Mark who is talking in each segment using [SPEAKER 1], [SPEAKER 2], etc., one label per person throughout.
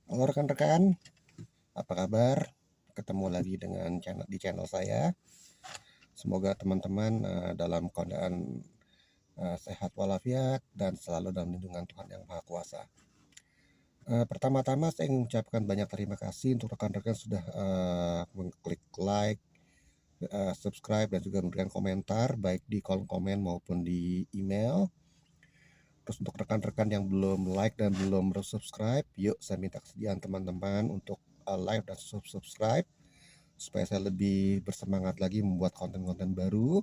[SPEAKER 1] Halo rekan-rekan, apa kabar? Ketemu lagi dengan di channel saya. Semoga teman-teman dalam keadaan sehat walafiat dan selalu dalam lindungan Tuhan Yang Maha Kuasa. Pertama-tama saya ingin mengucapkan banyak terima kasih untuk rekan-rekan sudah mengklik like, subscribe dan juga memberikan komentar baik di kolom komen maupun di email. Terus untuk rekan-rekan yang belum like dan belum subscribe, yuk saya minta kesediaan teman-teman untuk like dan subscribe supaya saya lebih bersemangat lagi membuat konten-konten baru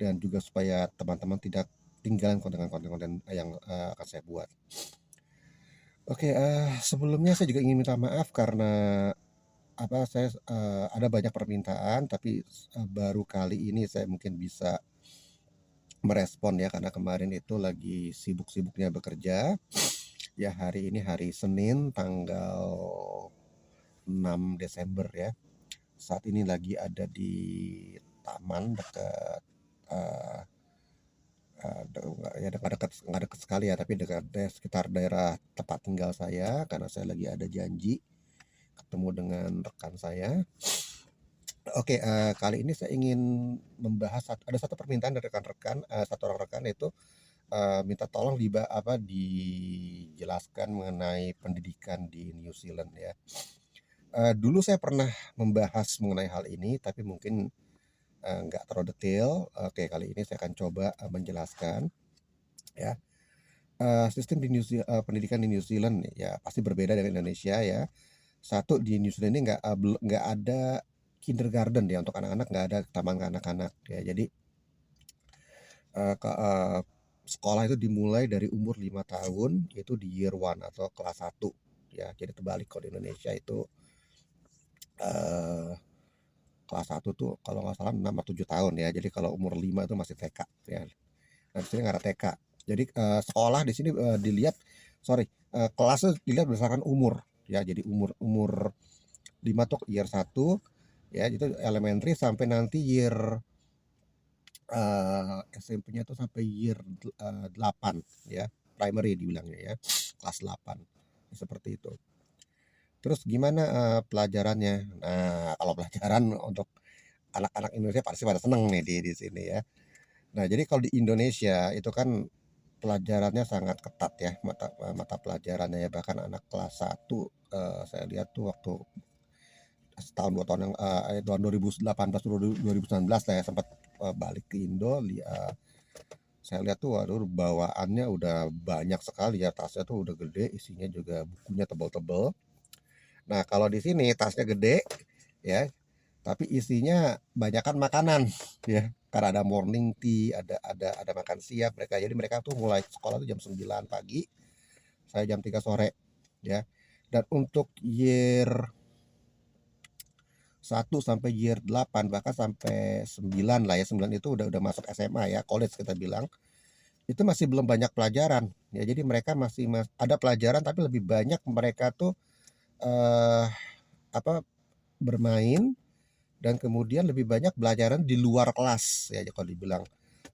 [SPEAKER 1] dan juga supaya teman-teman tidak tinggalan konten-konten yang akan saya buat. Oke, sebelumnya saya juga ingin minta maaf karena saya ada banyak permintaan, tapi baru kali ini saya mungkin bisa merespon ya, karena kemarin itu lagi sibuk-sibuknya bekerja. Ya, hari ini hari Senin tanggal 6 Desember ya. Saat ini lagi ada di taman dekat uh, ya nggak dekat sekali ya, tapi dekat sekitar daerah tempat tinggal saya, karena saya lagi ada janji ketemu dengan rekan saya. Oke, kali ini saya ingin membahas ada satu permintaan dari rekan-rekan, satu orang rekan itu minta tolong dijelaskan mengenai pendidikan di New Zealand ya. Dulu saya pernah membahas mengenai hal ini, tapi mungkin nggak terlalu detail. Oke, kali ini saya akan coba menjelaskan ya. Sistem pendidikan di New Zealand ya pasti berbeda dengan Indonesia ya. Satu, di New Zealand ini nggak ada kindergarten ya untuk anak-anak, nggak ada taman kanak-kanak ya. Jadi sekolah itu dimulai dari umur 5 tahun, itu di year one atau kelas 1 ya. Jadi terbalik, kalau di Indonesia itu eh, kelas 1 tuh kalau nggak salah 6 atau 7 tahun ya. Jadi kalau umur 5 itu masih TK ya. Nah, di sini nggak ada TK. Jadi sekolah di sini kelas itu dilihat berdasarkan umur ya. Jadi umur umur 5 tuh year 1 ya, itu elementary sampai nanti year SMP-nya tuh sampai year 8 ya. Primary dibilangnya ya. Kelas 8. Seperti itu. Terus gimana pelajarannya? Nah, kalau pelajaran untuk anak-anak Indonesia pasti pada seneng nih di sini ya. Nah, jadi kalau di Indonesia itu kan pelajarannya sangat ketat ya, mata pelajarannya ya. Bahkan anak kelas 1 saya lihat tuh waktu setahun 2 tahun yang tahun 2018 2019 lah ya, sempat balik ke Indo, saya lihat tuh waduh bawaannya udah banyak sekali ya, tasnya tuh udah gede, isinya juga bukunya tebel-tebel. Nah, kalau di sini tasnya gede ya, tapi isinya banyakan makanan ya. Karena ada morning tea, ada makan siang mereka. Jadi mereka tuh mulai sekolah tuh jam 9 pagi, saya jam 3 sore ya. Dan untuk year 1 sampai year 8 bahkan sampai 9 lah ya. 9 itu udah masuk SMA ya, college kita bilang. Itu masih belum banyak pelajaran ya. Jadi mereka masih ada pelajaran, tapi lebih banyak mereka tuh eh bermain, dan kemudian lebih banyak pelajaran di luar kelas ya kalau dibilang.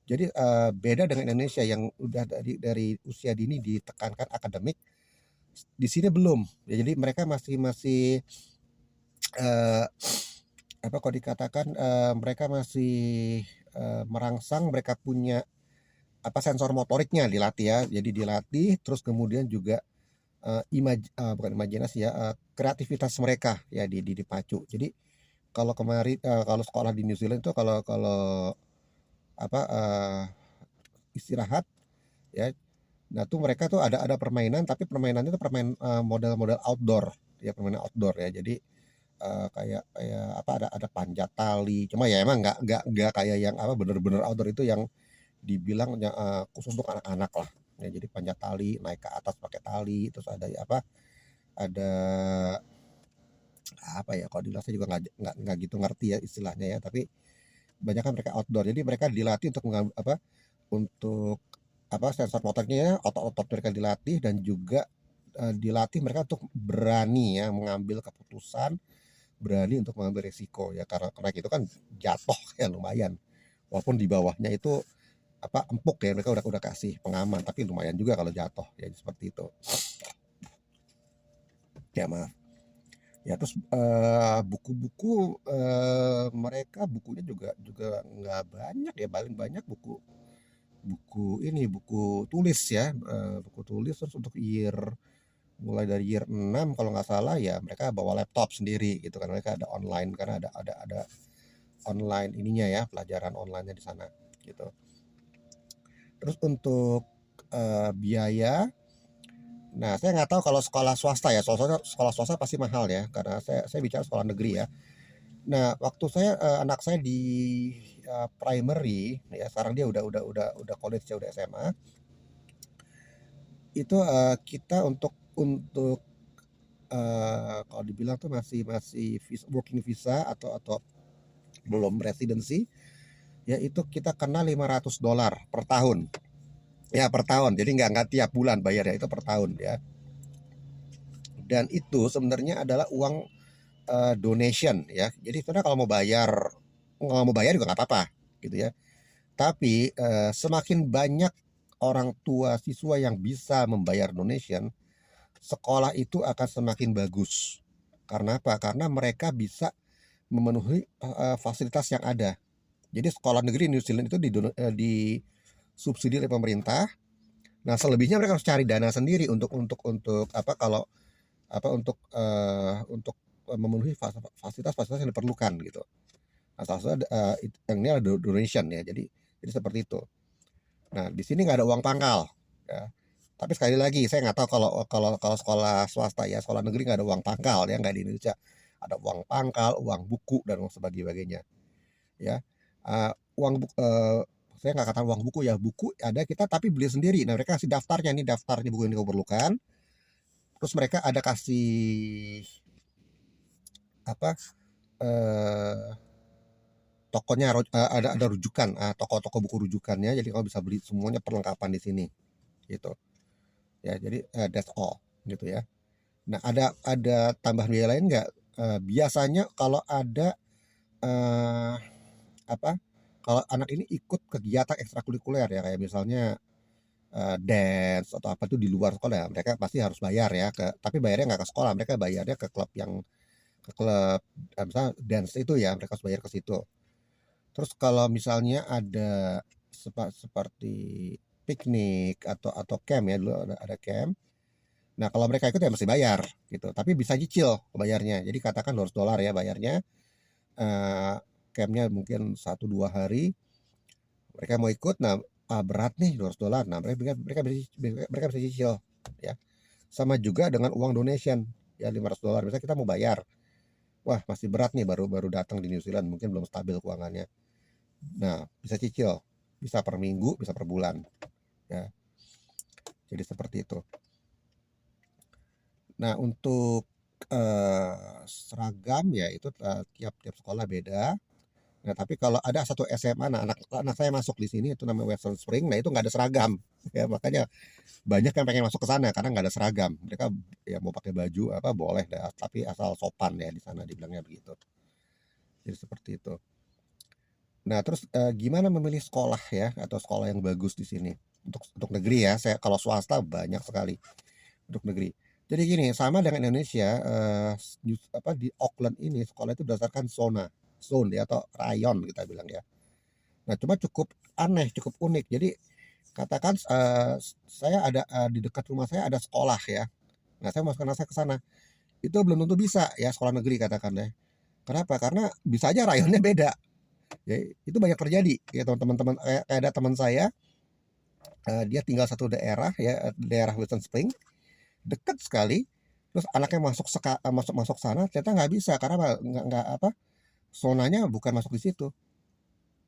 [SPEAKER 1] Jadi beda dengan Indonesia yang udah dari usia dini ditekankan akademik, di sini belum ya. Jadi mereka masih masih eh, kalau dikatakan mereka masih merangsang, mereka punya sensor motoriknya dilatih ya. Jadi dilatih, terus kemudian juga bukan imajinasi ya, kreativitas mereka ya dipacu. Jadi kalau kemarin kalau sekolah di New Zealand itu kalau kalau istirahat ya, nah tuh mereka tuh ada permainan, tapi permainannya tuh permainan model-model outdoor ya, permainan outdoor ya. Jadi kayak kayak ada panjat tali, cuma ya emang nggak kayak yang bener-bener outdoor itu yang dibilang khusus untuk anak-anak lah ya. Jadi panjat tali, naik ke atas pakai tali, terus ada ada ya, kalau dibilang saya juga nggak gitu ngerti ya istilahnya ya. Tapi banyak kan mereka outdoor, jadi mereka dilatih untuk mengambil untuk sensor motoriknya, otot-otot mereka dilatih, dan juga dilatih mereka untuk berani ya mengambil keputusan, berani untuk mengambil risiko ya, karena itu kan jatuh ya lumayan, walaupun di bawahnya itu empuk ya, mereka udah kasih pengaman, tapi lumayan juga kalau jatuh ya, seperti itu. Ya maaf. Ya terus buku-buku mereka bukunya juga juga nggak banyak ya, paling banyak buku buku ini buku tulis ya, buku tulis. Terus untuk mulai dari year 6 kalau nggak salah ya mereka bawa laptop sendiri gitu kan, mereka ada online karena ada online ininya ya, pelajaran online-nya di sana gitu. Terus untuk biaya, nah saya nggak tahu kalau sekolah swasta ya, soalnya sekolah swasta pasti mahal ya, karena saya bicara sekolah negeri ya. Nah, waktu anak saya di primary ya, sekarang dia udah college ya, udah SMA. Itu kita untuk kalau dibilang tuh masih masih working visa atau belum residency, ya itu kita kena $500 per tahun. Ya per tahun. Jadi nggak tiap bulan bayar ya, itu per tahun ya. Dan itu sebenarnya adalah uang donation ya. Jadi sebenarnya kalau mau bayar juga nggak apa-apa gitu ya. Tapi semakin banyak orang tua siswa yang bisa membayar donation, sekolah itu akan semakin bagus. Karena apa? Karena mereka bisa memenuhi fasilitas yang ada. Jadi sekolah negeri New Zealand itu disubsidi oleh pemerintah. Nah, selebihnya mereka harus cari dana sendiri untuk apa kalau apa untuk memenuhi fasilitas-fasilitas yang diperlukan gitu. Nah, salah satu yang ini ada donation ya. Jadi seperti itu. Nah, di sini nggak ada uang pangkal ya. Tapi sekali lagi saya nggak tahu kalau kalau sekolah swasta ya, sekolah negeri nggak ada uang pangkal ya, nggak di Indonesia. Ada uang pangkal, uang buku dan sebagainya ya. Uang buku, saya nggak kata uang buku ya, buku ada kita tapi beli sendiri. Nah, mereka kasih daftarnya, nih daftarnya buku yang kamu perlukan. Terus mereka ada kasih apa eh, tokonya, ada rujukan, toko-toko buku rujukannya. Jadi kamu bisa beli semuanya perlengkapan di sini gitu ya. Jadi that's all gitu ya. Nah, ada tambahan biaya lain nggak? Biasanya kalau ada eh, apa kalau anak ini ikut kegiatan ekstrakurikuler ya, kayak misalnya dance atau apa tuh di luar sekolah ya, mereka pasti harus bayar ya, tapi bayarnya nggak ke sekolah, mereka bayarnya ke klub misalnya dance itu ya, mereka harus bayar ke situ. Terus kalau misalnya ada seperti piknik atau camp ya, dulu ada camp. Nah, kalau mereka ikut ya mesti bayar gitu, tapi bisa cicil bayarnya. Jadi katakan $200 ya bayarnya. eh, Campnya mungkin 1-2 hari, mereka mau ikut. Nah, berat nih $200. Nah, mereka bisa cicil ya. Sama juga dengan uang donation ya, $500. Misalnya kita mau bayar, wah masih berat nih, baru baru datang di New Zealand, mungkin belum stabil keuangannya. Nah, bisa cicil, bisa per minggu, bisa per bulan ya. Jadi seperti itu. Nah, untuk seragam ya itu tiap-tiap sekolah beda. Nah, tapi kalau ada satu SMA, nah anak anak saya masuk di sini itu namanya Western Spring. Nah, itu nggak ada seragam ya, makanya banyak yang pengen masuk ke sana karena nggak ada seragam. Mereka ya mau pakai baju apa boleh deh, tapi asal sopan ya, di sana dibilangnya begitu. Jadi seperti itu. Nah, terus gimana memilih sekolah ya, atau sekolah yang bagus di sini? Untuk negeri ya, saya kalau swasta banyak sekali untuk negeri. Jadi gini, sama dengan Indonesia, di Auckland ini sekolah itu berdasarkan zone ya, atau rayon kita bilang ya. Nah, cuma cukup aneh, cukup unik. Jadi katakan saya ada di dekat rumah saya ada sekolah ya. Nah, saya masukkan anak saya ke sana. Itu belum tentu bisa ya, sekolah negeri katakan ya. Kenapa? Karena bisa aja rayonnya beda. Ya, itu banyak terjadi ya teman-teman. Kayak ada teman saya, dia tinggal satu daerah ya, daerah Western Spring, dekat sekali. Terus anaknya masuk sana, ternyata nggak bisa karena nggak apa, zonanya bukan masuk di situ.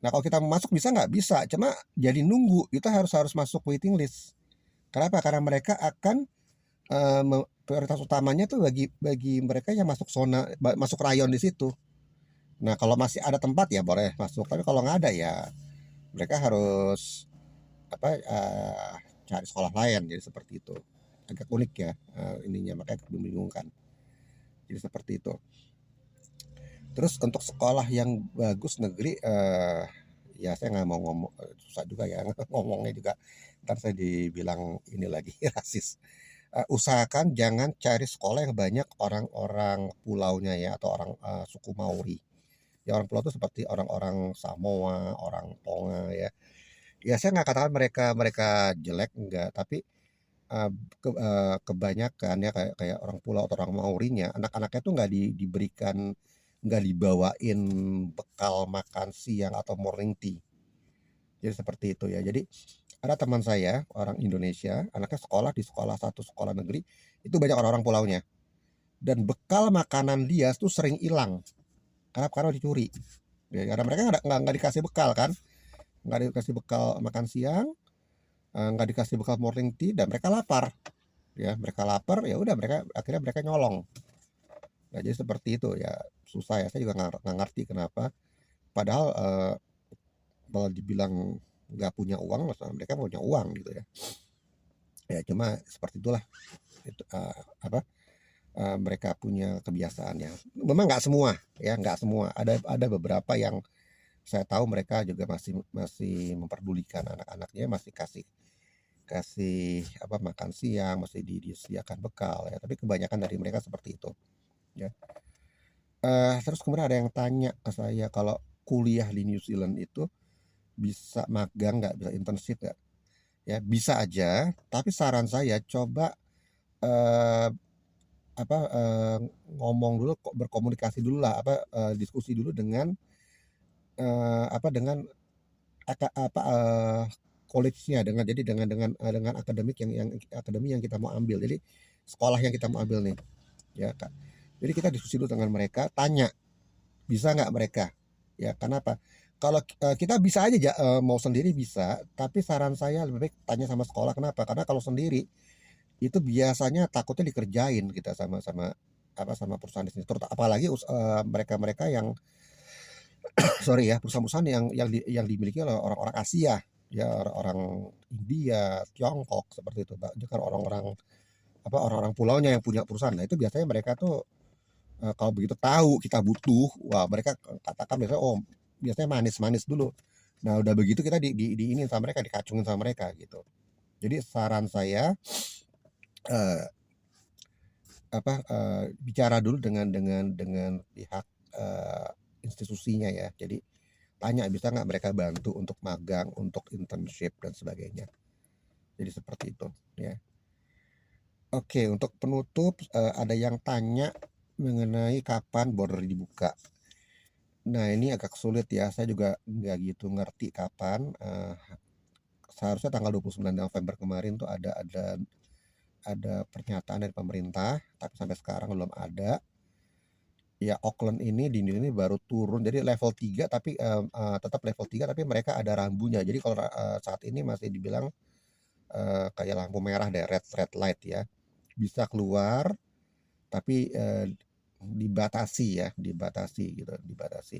[SPEAKER 1] Nah, kalau kita masuk bisa nggak bisa, cuma jadi nunggu, kita harus harus masuk waiting list. Kenapa? Karena mereka akan prioritas utamanya tuh bagi bagi mereka yang masuk masuk rayon di situ. Nah, kalau masih ada tempat ya boleh masuk, tapi kalau nggak ada ya mereka harus apa cari sekolah lain. Jadi seperti itu, agak unik ya ininya, makanya membingungkan. Jadi seperti itu. Terus untuk sekolah yang bagus negeri, ya saya nggak mau ngomong, susah juga ya ngomongnya juga, ntar saya dibilang ini lagi rasis. usahakan jangan cari sekolah yang banyak orang-orang pulaunya ya, atau orang suku Maori. Ya orang pulau itu seperti orang-orang Samoa, orang Tonga ya. Ya saya nggak katakan mereka mereka jelek, enggak, tapi kebanyakan ya kayak kayak orang pulau atau orang Maorinya, anak-anaknya tuh diberikan, nggak dibawain bekal makan siang atau morning tea. Jadi seperti itu ya. Jadi ada teman saya orang Indonesia, anaknya sekolah di satu sekolah negeri, itu banyak orang-orang pulaunya. Dan bekal makanan dia tuh sering hilang karena dicuri. Ya, karena mereka nggak dikasih bekal kan, nggak dikasih bekal makan siang, nggak dikasih bekal morning tea, dan mereka lapar. Ya mereka lapar, ya udah mereka akhirnya mereka nyolong. Nah jadi seperti itu ya, susah ya, saya juga nggak ngerti kenapa, padahal kalau dibilang nggak punya uang, masalah mereka punya uang gitu ya. Ya cuma seperti itulah, itu apa, mereka punya kebiasaannya. Memang nggak semua ya, nggak semua, ada beberapa yang saya tahu mereka juga masih masih memperdulikan anak-anaknya, masih kasih kasih apa, makan siang, masih disediakan bekal ya, tapi kebanyakan dari mereka seperti itu ya. Terus kemudian ada yang tanya ke saya, kalau kuliah di New Zealand itu bisa magang nggak, bisa internship nggak? Ya bisa aja, tapi saran saya coba eh, apa ngomong dulu, berkomunikasi dulu lah, apa diskusi dulu dengan apa, dengan apa college-nya, dengan jadi dengan akademik yang akademi yang kita mau ambil. Jadi sekolah yang kita mau ambil nih, ya Kak. Jadi kita diskusi dulu dengan mereka, tanya bisa nggak mereka, ya kenapa? Kalau kita bisa aja mau sendiri bisa, tapi saran saya lebih baik tanya sama sekolah. Kenapa? Karena kalau sendiri itu biasanya takutnya dikerjain kita sama sama apa, sama perusahaan di sini. Apalagi mereka-mereka yang sorry ya, perusahaan-perusahaan yang dimiliki oleh orang-orang Asia, ya orang-orang India, Tiongkok seperti itu. Kan orang-orang apa, orang-orang pulaunya yang punya perusahaan. Nah itu biasanya mereka tuh kalau begitu tahu kita butuh, wah mereka katakan biasanya, oh biasanya manis-manis dulu. Nah udah begitu kita di ini sama mereka, dikacungin sama mereka gitu. Jadi saran saya eh, apa bicara dulu dengan pihak institusinya ya. Jadi tanya bisa nggak mereka bantu untuk magang, untuk internship dan sebagainya. Jadi seperti itu ya. Oke, untuk penutup ada yang tanya mengenai kapan border dibuka. Nah ini agak sulit ya, saya juga nggak gitu ngerti kapan. Seharusnya tanggal 29 November kemarin tuh ada pernyataan dari pemerintah, tapi sampai sekarang belum ada. Ya Auckland ini di Indonesia ini baru turun, jadi level 3, tapi tetap level 3 tapi mereka ada rambunya. Jadi kalau saat ini masih dibilang kayak lampu merah deh, red light ya. Bisa keluar tapi dibatasi ya, dibatasi gitu, dibatasi.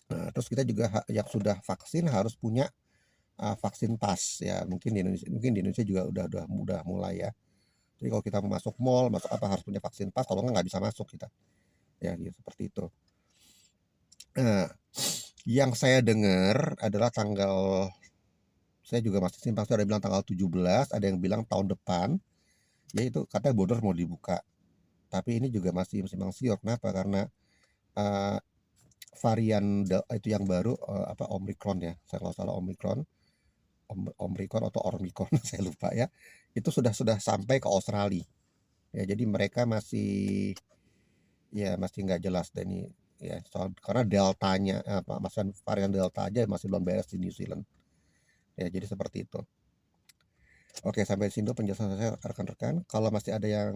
[SPEAKER 1] Nah, terus kita juga yang sudah vaksin harus punya vaksin pas ya. Mungkin di Indonesia juga udah mulai ya. Jadi kalau kita mau masuk mall, masuk apa, harus punya vaksin pas, kalau nggak bisa masuk kita. Ya gitu, seperti itu. Nah, yang saya dengar adalah saya juga masih simpang siur, ada yang bilang tanggal 17, ada yang bilang tahun depan. Ya itu katanya border mau dibuka. Tapi ini juga masih simpang siur. Kenapa? Karena uh, varian itu yang baru apa, Omicron ya. Saya kalau salah Omicron, Omicron atau Ormicron saya lupa ya. Itu sudah sampai ke Australia. Ya, jadi mereka masih nggak jelas dan ini ya, karena deltanya apa, maksudnya varian delta aja masih belum beres di New Zealand. Ya, jadi seperti itu. Oke, sampai sini dulu penjelasan saya rekan-rekan. Kalau masih ada yang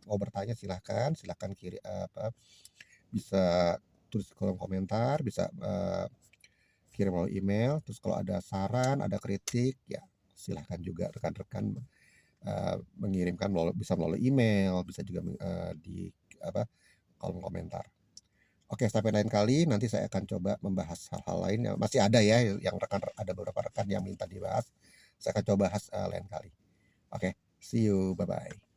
[SPEAKER 1] mau bertanya silahkan kirim apa, bisa tulis di kolom komentar, bisa kirim melalui email. Terus kalau ada saran, ada kritik, ya silahkan juga rekan-rekan mengirimkan bisa melalui email, bisa juga di apa, kolom komentar. Oke, sampai lain kali nanti saya akan coba membahas hal-hal lain yang masih ada ya, yang ada beberapa rekan yang minta dibahas. Saya akan coba bahas lain kali. Oke, see you, bye bye.